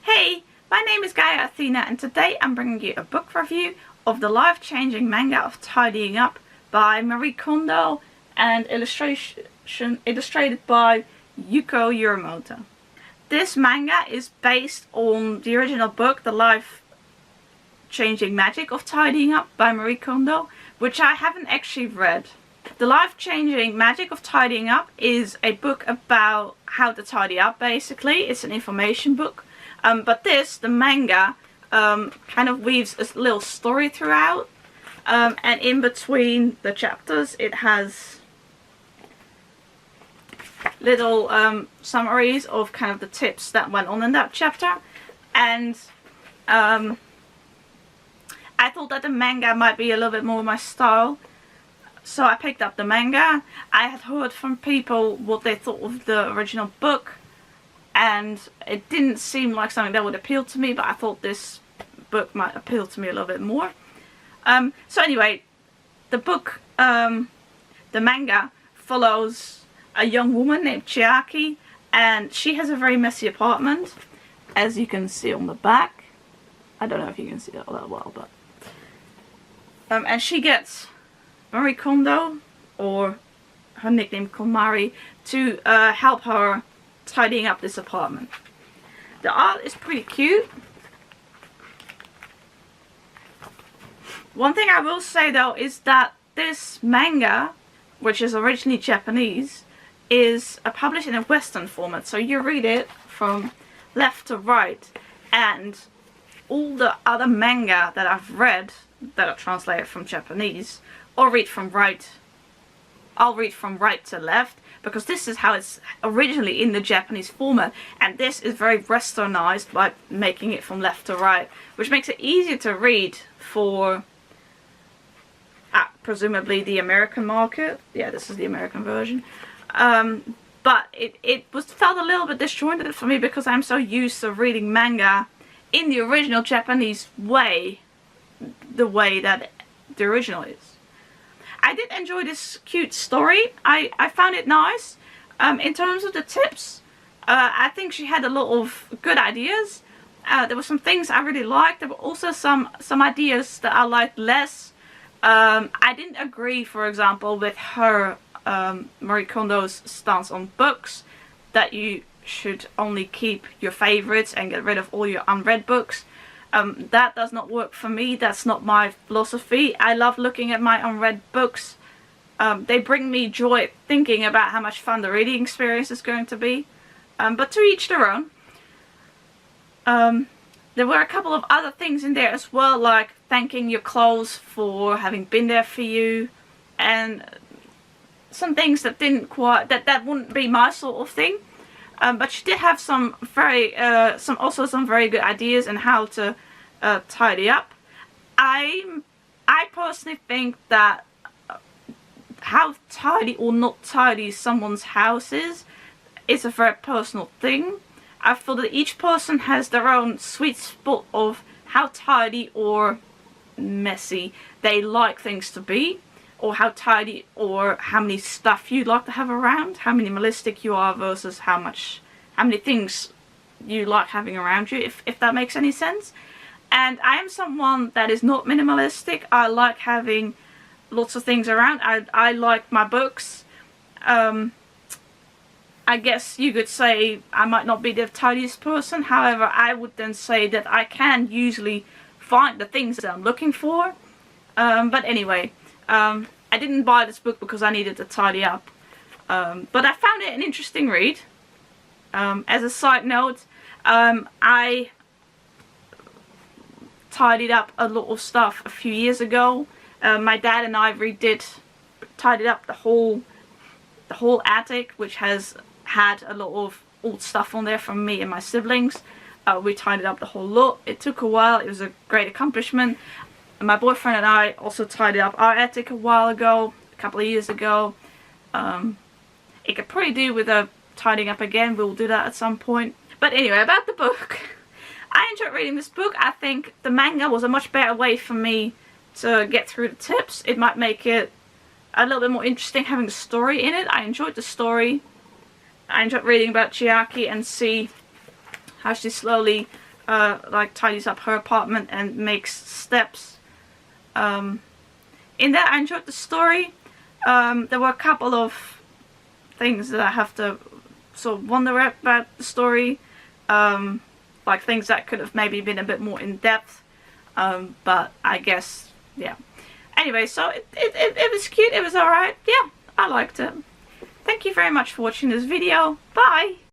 Hey, my name is Gaia Athena and today I'm bringing you a book review of the life-changing manga of Tidying Up by Marie Kondo and illustrated by Yuko Uramoto. This manga is based on the original book, The Life-Changing Magic of Tidying Up by Marie Kondo, which I haven't actually read. The Life-Changing Magic of Tidying Up is a book about how to tidy up, basically. It's an information book. But the manga, kind of weaves a little story throughout. And in between the chapters it has little summaries of kind of the tips that went on in that chapter. And I thought that the manga might be a little bit more my style. So I picked up the manga. I had heard from people what they thought of the original book, and it didn't seem like something that would appeal to me, but I thought this book might appeal to me a little bit more. So anyway, the book, the manga, follows a young woman named Chiaki, and she has a very messy apartment, as you can see on the back. I don't know if you can see that all that well, but... and she gets Marie Kondo, or her nickname Komari, to help her tidying up this apartment. The art is pretty cute. One thing I will say though is that this manga, which is originally Japanese, is published in a Western format, so you read it from left to right, and all the other manga that I've read that are translated from Japanese, I'll read from right to left, because this is how it's originally in the Japanese format, and this is very westernized by making it from left to right, which makes it easier to read for presumably the American market. Yeah, this is the American version. But it felt a little bit disjointed for me because I'm so used to reading manga in the original Japanese way, the way that the original is. I did enjoy this cute story. I found it nice. In terms of the tips, I think she had a lot of good ideas. There were some things I really liked. There were also some ideas that I liked less. I didn't agree, for example, with her Marie Kondo's stance on books, that you should only keep your favorites and get rid of all your unread books. That does not work for me. That's not my philosophy. I love looking at my unread books. They bring me joy thinking about how much fun the reading experience is going to be. But to each their own. There were a couple of other things in there as well, like thanking your clothes for having been there for you, and some things that didn't quite, that wouldn't be my sort of thing. But she did have some very good ideas on how to tidy up. I personally think that how tidy or not tidy someone's house is a very personal thing. I feel that each person has their own sweet spot of how tidy or messy they like things to be, or how tidy or how many stuff you like to have around, how minimalistic you are versus how many things you like having around you, if that makes any sense. And I am someone that is not minimalistic. I like having lots of things around. I like my books. I guess you could say I might not be the tidiest person. However, I would then say that I can usually find the things that I'm looking for. But anyway, I didn't buy this book because I needed to tidy up. But I found it an interesting read. As a side note, I tidied up a lot of stuff a few years ago. My dad and I tidied up the whole attic, which has had a lot of old stuff on there from me and my siblings. We tidied up the whole lot. It took a while. It was a great accomplishment. My boyfriend and I also tidied up our attic a while ago, a couple of years ago. It could probably do with a tidying up again. We'll do that at some point. But anyway, about the book. I enjoyed reading this book. I think the manga was a much better way for me to get through the tips. It might make it a little bit more interesting having the story in it. I enjoyed the story. I enjoyed reading about Chiaki and see how she slowly like tidies up her apartment and makes steps. In that, I enjoyed the story. There were a couple of things that I have to sort of wonder about the story, like things that could have maybe been a bit more in depth, but I guess, yeah. Anyway, so it was cute, it was alright, yeah, I liked it. Thank you very much for watching this video, bye!